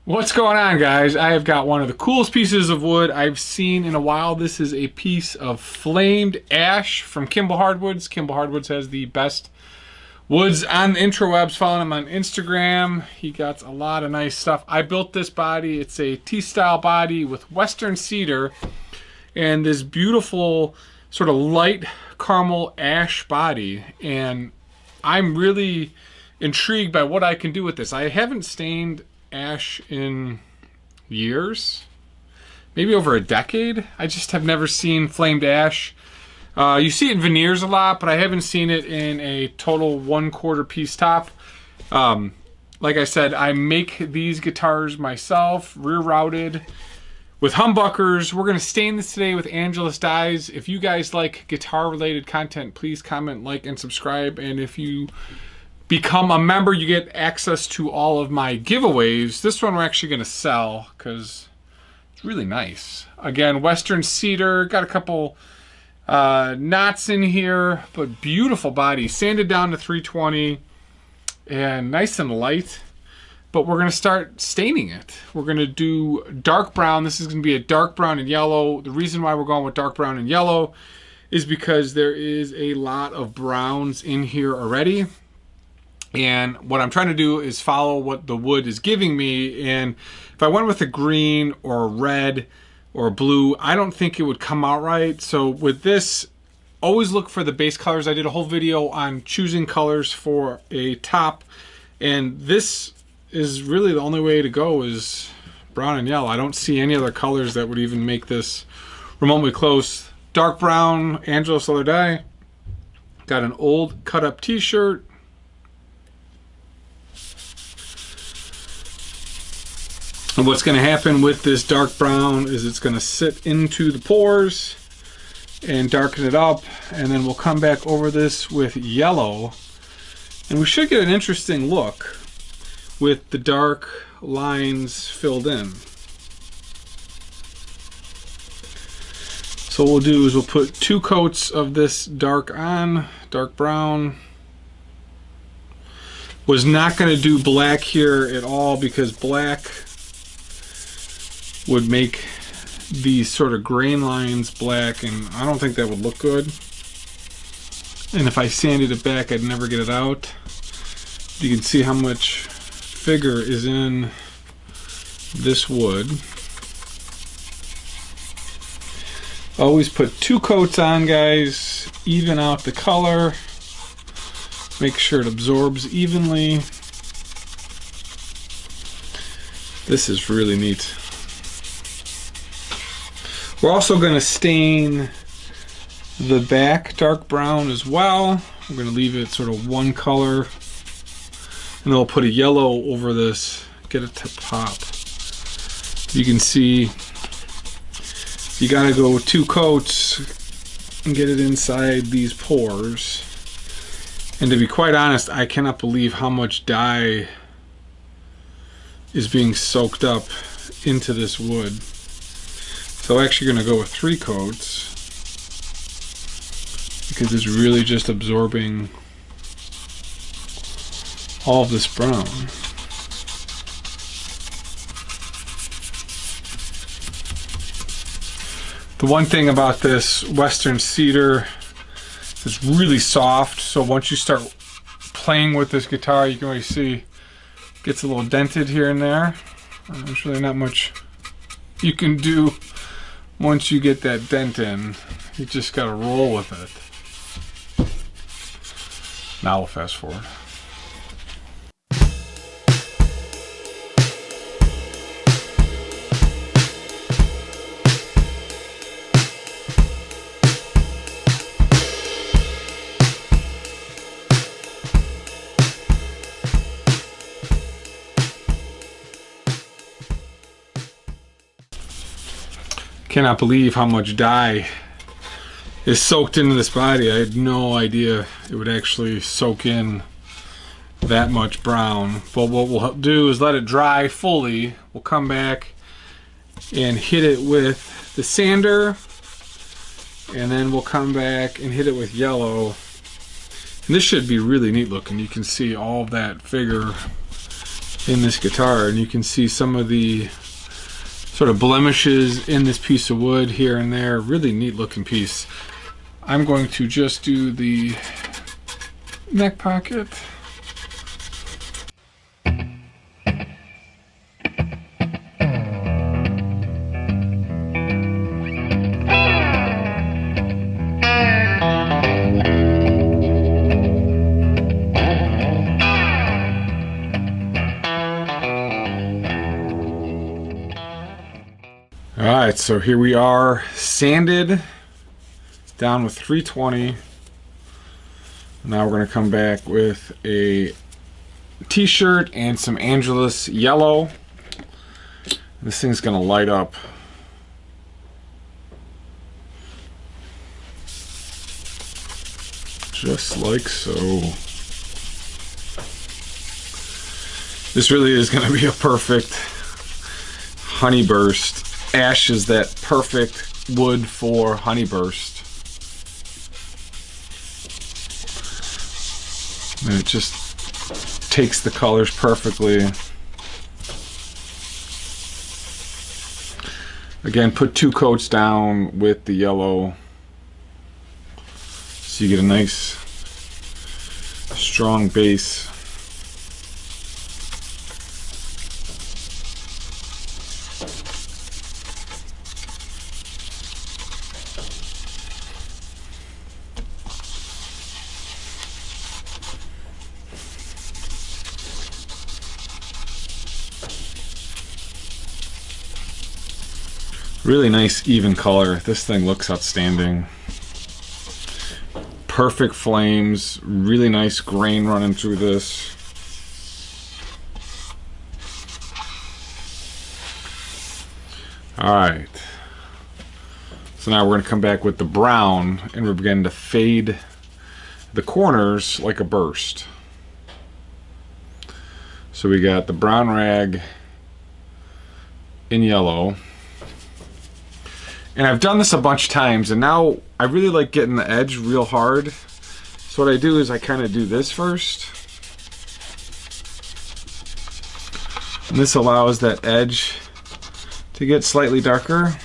What's going on, guys? I have got one of the coolest pieces of wood I've seen in a while. This is a piece of flamed ash from Kimball Hardwoods. Kimball Hardwoods has the best woods on the intrawebs. Follow him on Instagram. He got a lot of nice stuff. I built this body. It's a T-style body with western cedar and this beautiful sort of light caramel ash body. And I'm really intrigued by what I can do with this. I haven't stained ash in years, maybe over a decade. I just have never seen flamed ash. You see it in veneers a lot, but I haven't seen it in a total 1/4 piece top. Like I said, I make these guitars myself, rear routed with humbuckers. We're going to stain this today with Angelus dyes. If you guys like guitar related content, please comment, like, and subscribe. And if you become a member, you get access to all of my giveaways. This one we're actually going to sell because it's really nice. Again, western cedar, got a couple knots in here, but beautiful body, sanded down to 320 and nice and light. But we're going to start staining it. We're going to do dark brown. This is going to be a dark brown and yellow. The reason why we're going with dark brown and yellow is because there is a lot of browns in here already. And what I'm trying to do is follow what the wood is giving me. And if I went with a green or a red or a blue, I don't think it would come out right. So with this, always look for the base colors. I did a whole video on choosing colors for a top. And this is really the only way to go is brown and yellow. I don't see any other colors that would even make this remotely close. Dark brown, Angelus Leather dye. Got an old cut up t-shirt. And what's going to happen with this dark brown is it's going to sit into the pores and darken it up, and then we'll come back over this with yellow, and we should get an interesting look with the dark lines filled in. So what we'll do is we'll put 2 coats of this dark on, dark brown. Was not going to do black here at all because black would make these sort of grain lines black, and I don't think that would look good. And if I sanded it back, I'd never get it out. You can see how much figure is in this wood. Always put 2 coats on, guys. Even out the color. Make sure it absorbs evenly. This is really neat. We're also going to stain the back dark brown as well. We're going to leave it sort of one color, and then we'll put a yellow over this, get it to pop. You can see you got to go with 2 coats and get it inside these pores. And to be quite honest, I cannot believe how much dye is being soaked up into this wood. So I'm actually going to go with 3 coats because it's really just absorbing all of this brown. The one thing about this western cedar is it's really soft, so once you start playing with this guitar, you can already see it gets a little dented here and there. There's really not much you can do once you get that dent in. You just got to roll with it. Now we'll fast forward. Cannot believe how much dye is soaked into this body. I had no idea it would actually soak in that much brown. But what we'll do is let it dry fully. We'll come back and hit it with the sander, and then we'll come back and hit it with yellow. And this should be really neat looking. You can see all of that figure in this guitar, and you can see some of the sort of blemishes in this piece of wood here and there. Really neat looking piece. I'm going to just do the neck pocket. Alright, so here we are, sanded down with 320. Now we're going to come back with a t-shirt and some Angelus yellow. This thing's going to light up. Just like so. This really is going to be a perfect honey burst. Ash is that perfect wood for honey burst. And it just takes the colors perfectly. Again, put 2 coats down with the yellow so you get a nice strong base. Really nice even color. This thing looks outstanding. Perfect flames, really nice grain running through this. Alright, so now we're going to come back with the brown and we're beginning to fade the corners like a burst. So we got the brown rag in yellow. And I've done this a bunch of times, and now I really like getting the edge real hard. So what I do is I kind of do this first. And this allows that edge to get slightly darker.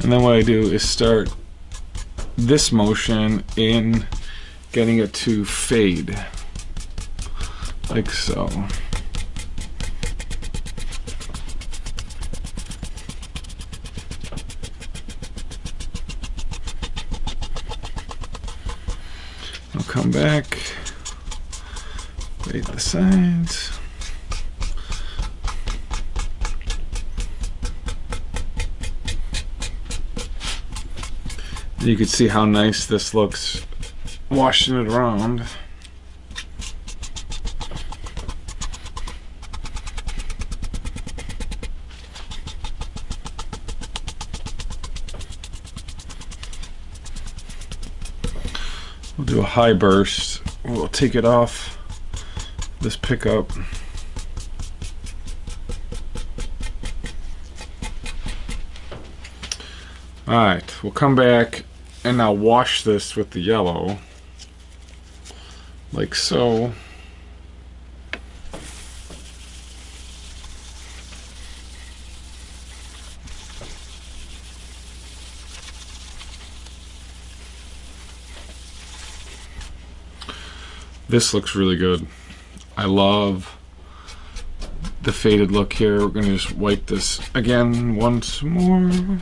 And then what I do is start this motion in getting it to fade, like so. I'll come back, fade the sides. You can see how nice this looks washing it around. We'll do a high burst. We'll take it off this pickup. Alright, we'll come back and now wash this with the yellow, like so. This looks really good. I love the faded look here. We're going to just wipe this again once more.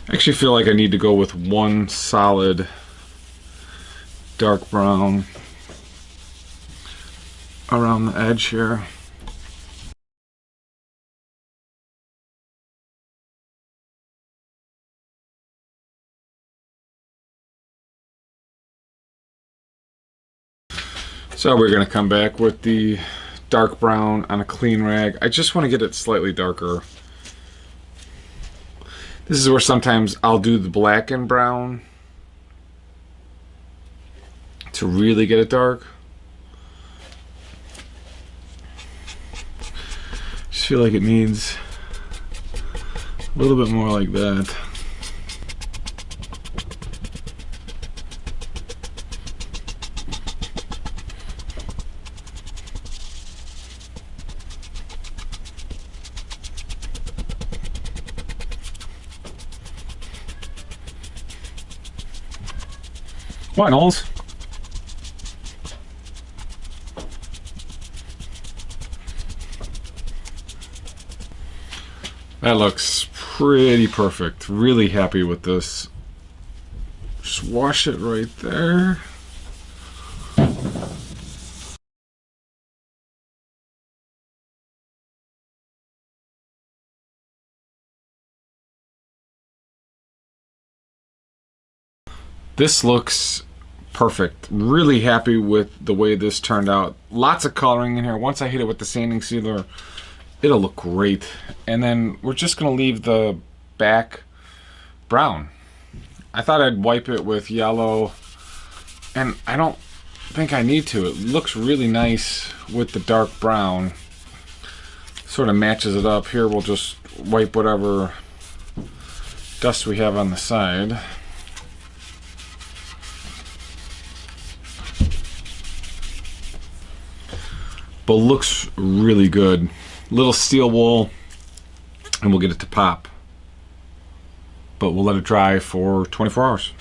I actually feel like I need to go with one solid dark brown around the edge here. So we're going to come back with the dark brown on a clean rag. I just want to get it slightly darker. This is where sometimes I'll do the black and brown to really get it dark. Just feel like it needs a little bit more like that. What, Knowles? That looks pretty perfect. Really happy with this. Just wash it right there. This looks perfect. Really happy with the way this turned out. Lots of coloring in here. Once I hit it with the sanding sealer, it'll look great. And then we're just gonna leave the back brown. I thought I'd wipe it with yellow, and I don't think I need to. It looks really nice with the dark brown. Sort of matches it up. Here we'll just wipe whatever dust we have on the side. But looks really good. Little steel wool, and we'll get it to pop. But we'll let it dry for 24 hours.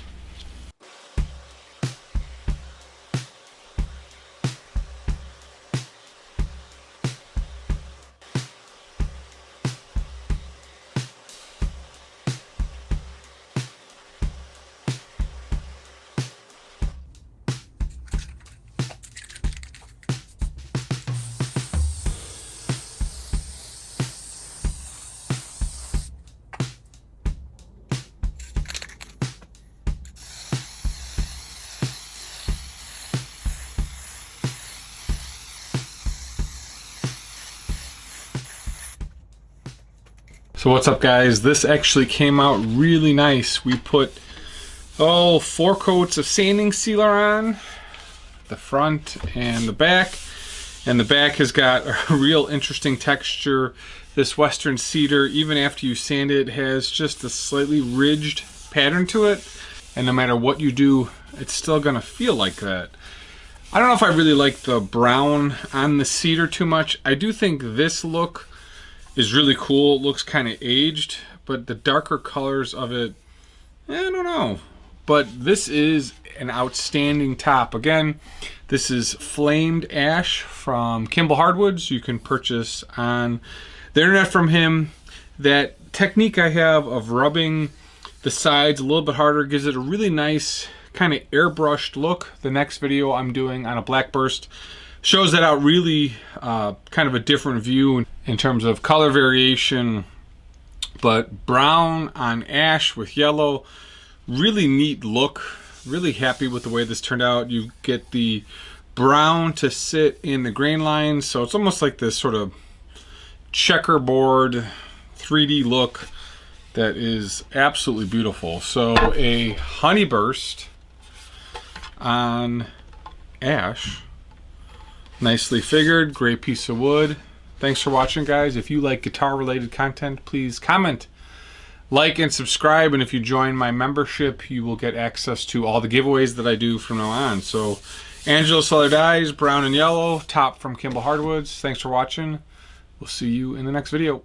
So what's up, guys? This actually came out really nice. We put 4 coats of sanding sealer on the front and the back, and the back has got a real interesting texture. This western cedar, even after you sand it, has just a slightly ridged pattern to it, and no matter what you do, it's still gonna feel like that. I don't know if I really like the brown on the cedar too much. I do think this look is really cool. It looks kind of aged, but the darker colors of it, I don't know. But this is an outstanding top. Again, this is flamed ash from Kimball Hardwoods. You can purchase on the internet from him. That technique I have of rubbing the sides a little bit harder gives it a really nice kind of airbrushed look. The next video I'm doing on a blackburst shows that out really kind of a different view in terms of color variation, but brown on ash with yellow, really neat look. Really happy with the way this turned out. You get the brown to sit in the grain lines, so it's almost like this sort of checkerboard 3D look that is absolutely beautiful. So a honey burst on ash. Nicely figured, great piece of wood. Thanks for watching, guys. If you like guitar related content, please comment, like, and subscribe. And if you join my membership, you will get access to all the giveaways that I do from now on. So Angelo Solar Dyes, brown and yellow, top from Kimball Hardwoods. Thanks for watching. We'll see you in the next video.